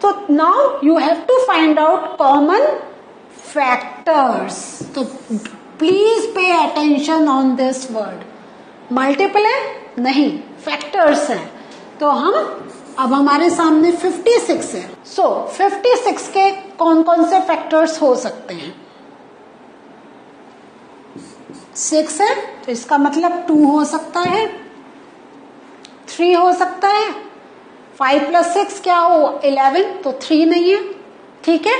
तो now you have to find out common factors. तो please pay attention on this word. Multiple है नहीं, factors हैं. तो हम अब हमारे सामने 56 है. सो 56 के कौन कौन से फैक्टर्स हो सकते हैं? 6 है तो इसका मतलब 2 हो सकता है, 3 हो सकता है, 5 + 6 क्या हो 11, तो 3 नहीं है. ठीक है.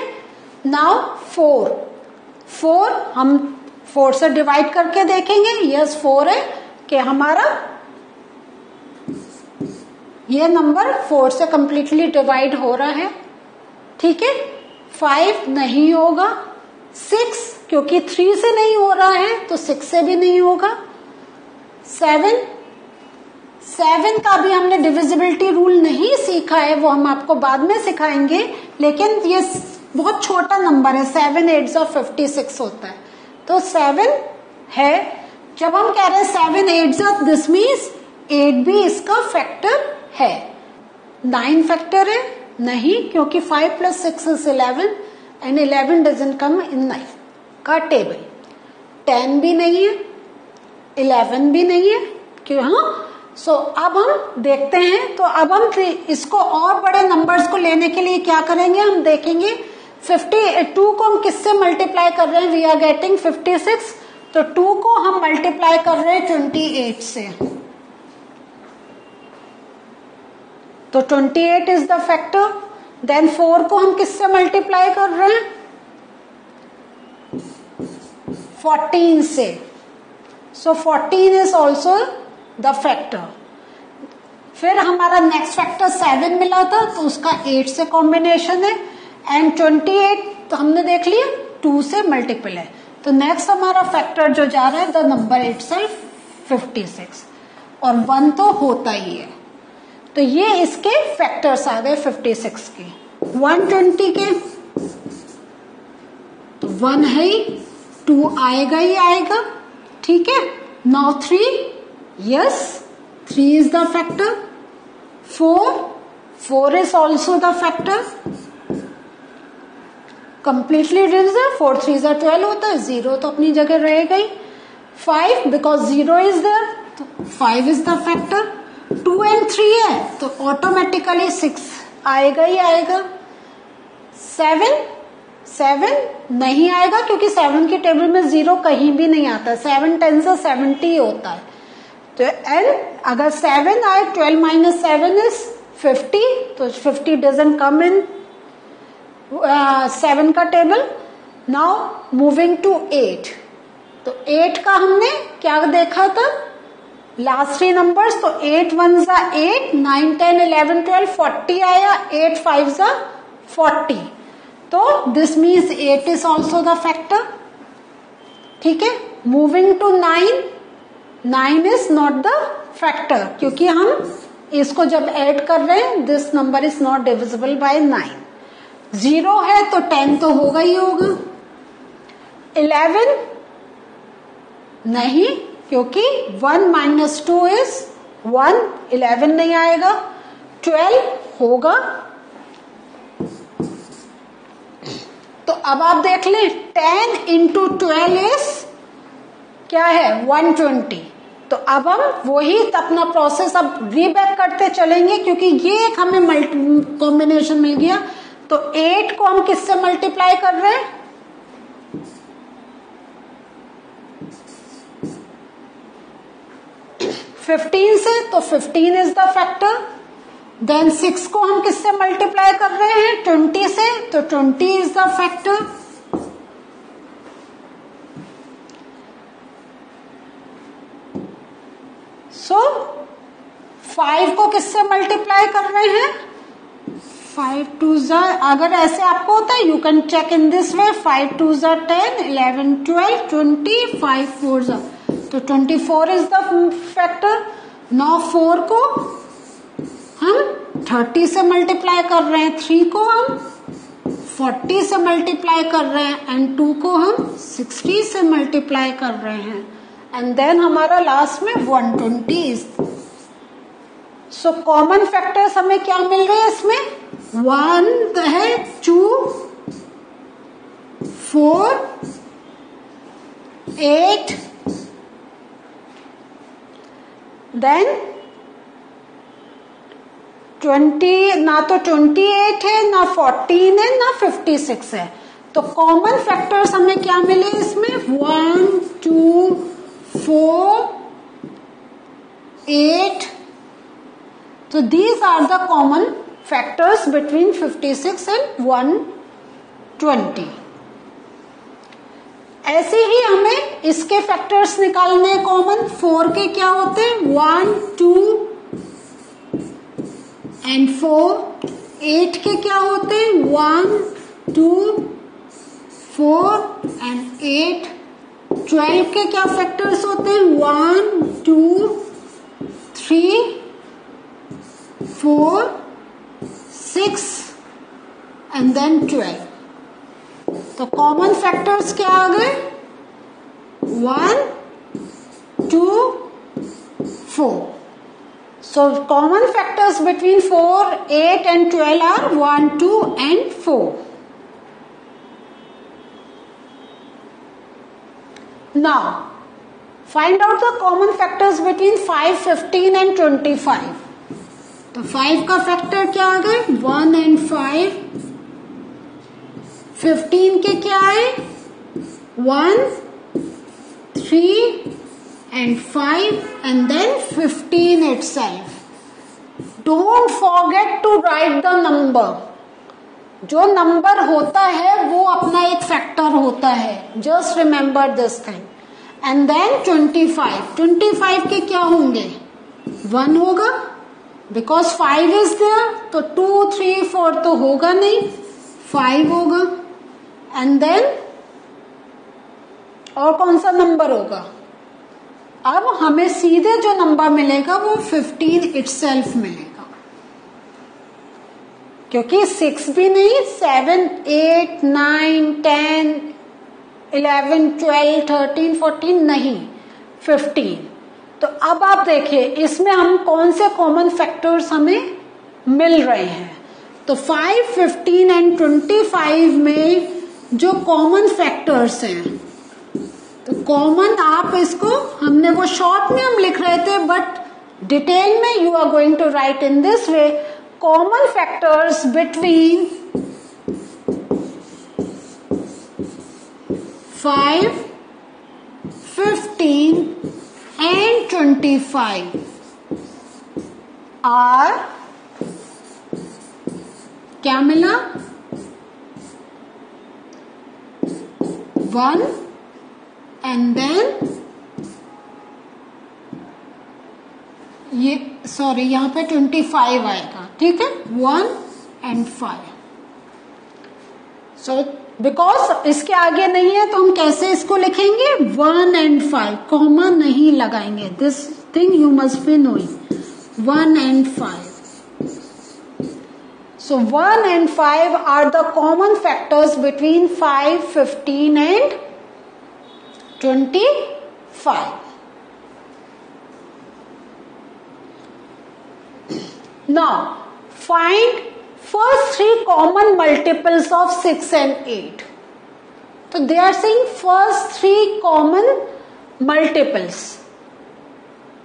नाउ 4 हम 4 से डिवाइड करके देखेंगे. यस 4 है कि हमारा ये नंबर 4 से कंप्लीटली डिवाइड हो रहा है. ठीक है. 5 नहीं होगा, 6 क्योंकि 3 से नहीं हो रहा है तो 6 से भी नहीं होगा. 7 का भी हमने डिविजिबिलिटी रूल नहीं सीखा है, वो हम आपको बाद में सिखाएंगे, लेकिन ये बहुत छोटा नंबर है. 7 8 56 होता है. तो 7 है. जब हम कह रहे हैं 7 8 दिस मीन्स 8 भी इसका फैक्टर है. 9 फैक्टर है नहीं, क्योंकि 5 + 6 is 11 and 11 doesn't come in 9 का टेबल. 10 भी नहीं है, 11 भी नहीं है. क्यों? हाँ. सो अब हम देखते हैं. तो अब हम इसको और बड़े नंबर्स को लेने के लिए क्या करेंगे, हम देखेंगे 52 को हम किससे मल्टीप्लाई कर रहे हैं. We are getting 56. तो 2 को हम मल्टीप्लाई कर रहे हैं 28 से. तो 28 इज द फैक्टर. देन 4 को हम किससे मल्टीप्लाई कर रहे हैं 14 से. सो 14 इज ऑल्सो द फैक्टर. फिर हमारा नेक्स्ट फैक्टर 7 मिला था तो उसका 8 से कॉम्बिनेशन है. एंड 28 तो हमने देख लिया 2 से मल्टीपल है. तो नेक्स्ट हमारा फैक्टर जो जा रहा है द नंबर इटसेल्फ 56 और 1 तो होता ही है. तो ये इसके फैक्टर्स आ गए 56 के. 120 के तो 1 है ही, 2 आएगा ही आएगा. ठीक है. Now 3, yes 3 is the factor. 4 is also the factor. Completely divisible. 4 3 12 होता है. 0 तो अपनी जगह रहेगा ही. 5 बिकॉज 0 इज देयर तो 5 इज द फैक्टर. 2 and 3 है तो ऑटोमेटिकली 6 आएगा ही आएगा. 7 नहीं आएगा क्योंकि 7 की टेबल में 0 कहीं भी नहीं आता. 7 10 से 70 होता है. तो एंड अगर 7 आए 12 - 7 इज 50. तो 50 डजंट कम इन 7 का टेबल. Now moving to 8. तो 8 का हमने क्या देखा था लास्ट 3 नंबर्स. तो 8 1 8, 9 10 11 12 40 आया. 8 5 40. तो this means 8 is also the factor. ठीक है. Moving to 9 is not the factor क्योंकि हम इसको जब ऐड कर रहे हैं this number is not divisible by 9. 0 है तो 10 तो होगा ही होगा. 11 नहीं क्योंकि 1 - 2 इज 1. 11 नहीं आएगा. 12 होगा. तो अब आप देख लें 10 × 12 इज क्या है 120. तो अब हम वही अपना प्रोसेस अब रीबैक करते चलेंगे क्योंकि ये एक हमें कॉम्बिनेशन मिल गया. तो 8 को हम किससे मल्टीप्लाई कर रहे हैं 15 से. तो 15 इज द फैक्टर. देन 6 को हम किससे मल्टीप्लाई कर रहे हैं 20 से. तो 20 इज द फैक्टर. सो 5 को किससे मल्टीप्लाई कर रहे हैं 5 2 अगर ऐसे आपको होता है you can check in this way. 5 2 10 11 12 20 5 4 तो 24 इज द फैक्टर. नाउ 4 को हम 30 से मल्टीप्लाई कर रहे हैं. 3 को हम 40 से मल्टीप्लाई कर रहे हैं. एंड 2 को हम 60 से मल्टीप्लाई कर रहे हैं. एंड देन हमारा लास्ट में 120 इज. सो कॉमन फैक्टर्स हमें क्या मिल रहे हैं इसमें 1 है 2 4 8 देन 20, ना तो 28 है ना 14 है ना 56 है। तो कॉमन फैक्टर्स हमें क्या मिले इसमें 1 2 4 8। तो these are the common factors between 56 and 120। ऐसे ही हमें इसके फैक्टर्स निकालने कॉमन। 4 के क्या होते हैं 1 2 एंड 4। 8 के क्या होते हैं 1 2 4 एंड 8। 12 के क्या फैक्टर्स होते हैं 1 2 3 4 6 एंड देन 12। तो कॉमन फैक्टर्स क्या आ गए 1 2 4। So common factors between 4 8 and 12 are 1 2 and 4। Now find out the common factors between 5 15 and 25। तो 5 का फैक्टर क्या आ गए 1 and 5। 15 के क्या है 1 3 and 5 and then 15 itself। Don't forget to write the number। जो नंबर होता है वो अपना एक फैक्टर होता है, just remember this thing. And then 25 के क्या होंगे 1 होगा बिकॉज 5 इज देयर, तो 2 3 4 तो होगा नहीं, 5 होगा। एंड देन और कौन सा नंबर होगा, अब हमें सीधे जो नंबर मिलेगा वो 15 इटसेल्फ मिलेगा, क्योंकि 6 भी नहीं, 7 8 9 10 11 12 13 14 नहीं, 15। तो अब आप देखिए इसमें हम कौन से कॉमन फैक्टर्स हमें मिल रहे हैं। तो 5 15 एंड 25 में जो कॉमन फैक्टर्स हैं, तो कॉमन आप इसको, हमने वो शॉर्ट में हम लिख रहे थे बट डिटेल में you are going to write in this way. Common factors between 5 15 and 25 are, क्या मिला 1 and then ये सॉरी यहाँ पे 25 आएगा, ठीक है 1 and 5। सो बिकॉज इसके आगे नहीं है तो हम कैसे इसको लिखेंगे 1 and 5, कॉमा नहीं लगाएंगे। This thing you must be knowing 1 and 5। So 1 and 5 are the common factors between 5, 15 and 25. Now find first 3 common multiples of 6 and 8. So they are saying first 3 common multiples.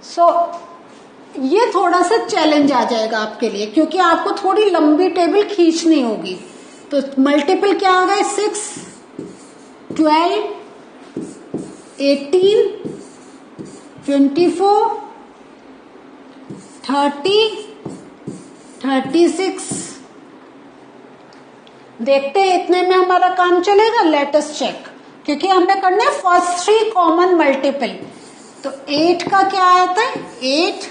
So ये थोड़ा सा challenge आ जाएगा आपके लिए, क्योंकि आपको थोड़ी लंबी टेबल खींचनी होगी। तो मल्टीपल क्या आ गए 6 12 18 24 30 36। देखते हैं इतने में हमारा काम चलेगा, लेट अस चेक, क्योंकि हमें करना है फर्स्ट 3 कॉमन मल्टीपल। तो 8 का क्या आता है 8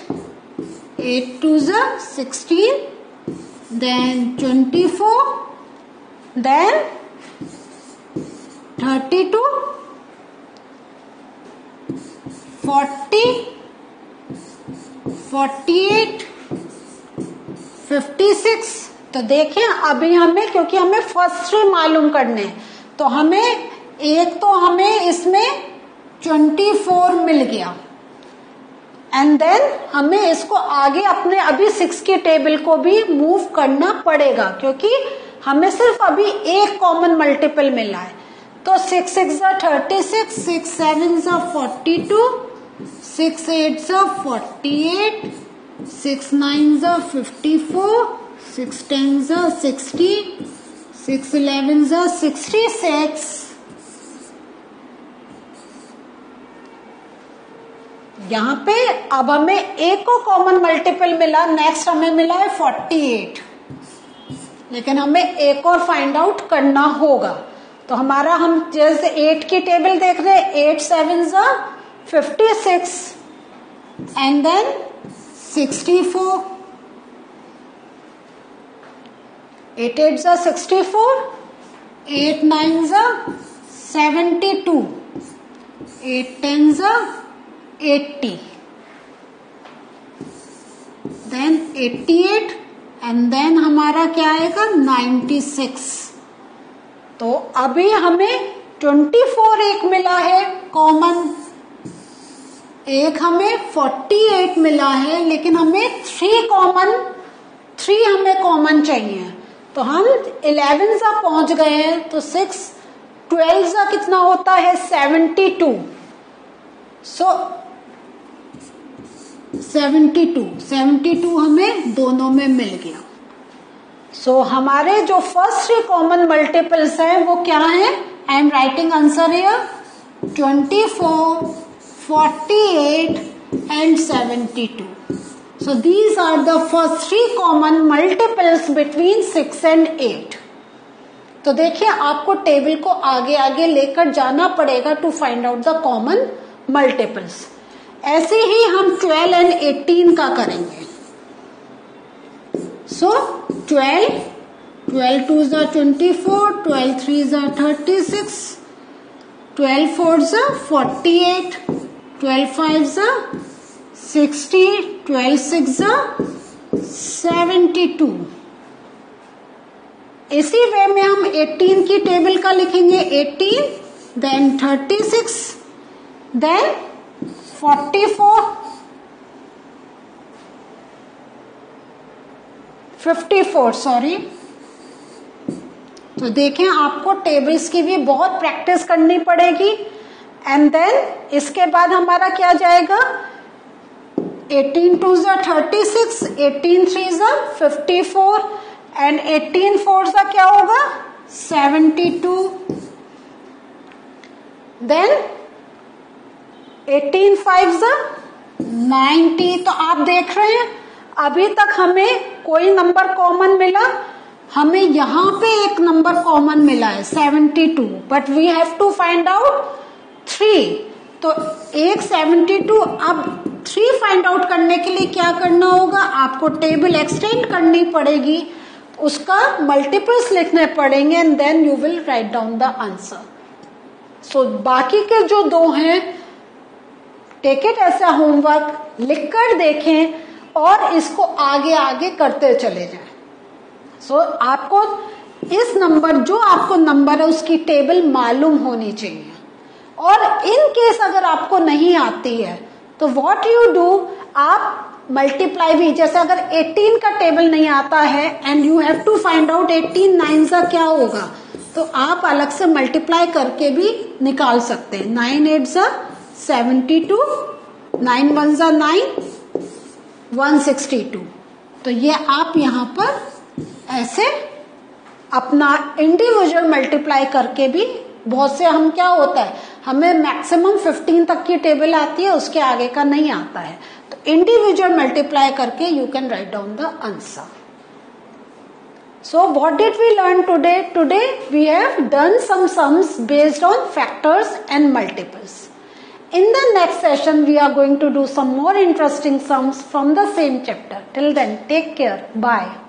8 2 16, then 24, then 32 40 48 56। तो देखें अभी हमें, क्योंकि हमें फर्स्ट 3 मालूम करने हैं, तो हमें एक तो हमें इसमें 24 मिल गया। एंड देन हमें इसको आगे अपने अभी 6 की टेबल को भी मूव करना पड़ेगा, क्योंकि हमें सिर्फ अभी एक कॉमन मल्टीपल मिला है। तो 6 6 36, 6 7 42, 6 8 48, 6 9 54, 6 10 60, 6 11 66। यहाँ पे अब हमें एक को कॉमन मल्टीपल मिला, नेक्स्ट हमें मिला है 48, लेकिन हमें एक और फाइंड आउट करना होगा। तो हमारा हम जैसे 8 की टेबल देख रहे हैं, 8 7 56 and then 64, 8 8 64, 8 9 72, 8 10 80, then 88 and then हमारा क्या आएगा 96। तो अभी हमें 24 एक मिला है कॉमन, एक हमें 48 मिला है, लेकिन हमें 3 हमें कॉमन चाहिए। तो हम 11 सा पहुंच गए हैं। तो 6 12 सा कितना होता है 72। सो 72 हमें दोनों में मिल गया। सो हमारे जो फर्स्ट 3 कॉमन मल्टीपल्स हैं वो क्या है? I am writing answer here 24, 48 and 72. So these are the first 3 common multiples between 6 and 8. तो देखिए आपको टेबल को आगे आगे लेकर जाना पड़ेगा to find out the common multiples. ऐसे ही हम 12 and 18 का करेंगे। So 12 2s are 24, 12 3s are 36, 12 4s are 48, 12 5s are 60, 12 6s are 72। इसी वे में हम 18 की टेबल का लिखेंगे, 18 देन 36 देन 44, 54 सॉरी। तो देखें आपको टेबल्स की भी बहुत प्रैक्टिस करनी पड़ेगी। एंड देन इसके बाद हमारा क्या जाएगा 18 2s are 36, 18 3s are 54 and 18 4s का क्या होगा 72, देन 18 5s are 90। तो आप देख रहे हैं अभी तक हमें कोई नंबर कॉमन मिला, हमें यहां पे एक नंबर कॉमन मिला है 72, but we have to find out 3। तो एक 72, अब 3 फाइंड आउट करने के लिए क्या करना होगा, आपको टेबल एक्सटेंड करनी पड़ेगी, उसका मल्टीपल्स लिखने पड़ेंगे and then you will write down the answer. So बाकी के जो 2 हैं टेक इट ऐसा होमवर्क, लिखकर देखें और इसको आगे आगे करते चले जाएं। सो आपको इस नंबर जो आपको नंबर है उसकी टेबल मालूम होनी चाहिए। और इन केस अगर आपको नहीं आती है तो व्हाट यू डू, आप मल्टीप्लाई भी, जैसे अगर 18 का टेबल नहीं आता है and you have to find out 18 9 का क्या होगा, तो आप अलग से मल्टीप्लाई करके भी निकाल सकते हैं। 9 8 72, 9 1 9 162। तो ये आप यहाँ पर ऐसे अपना इंडिविजुअल मल्टीप्लाई करके भी, बहुत से हम क्या होता है हमें मैक्सिमम 15 तक की टेबल आती है, उसके आगे का नहीं आता है, तो इंडिविजुअल मल्टीप्लाई करके you can write down the answer. So what did we learn today? Today we have done some sums based on factors and multiples. In the next session we are going to do some more interesting sums from the same chapter. Till then, take care. Bye.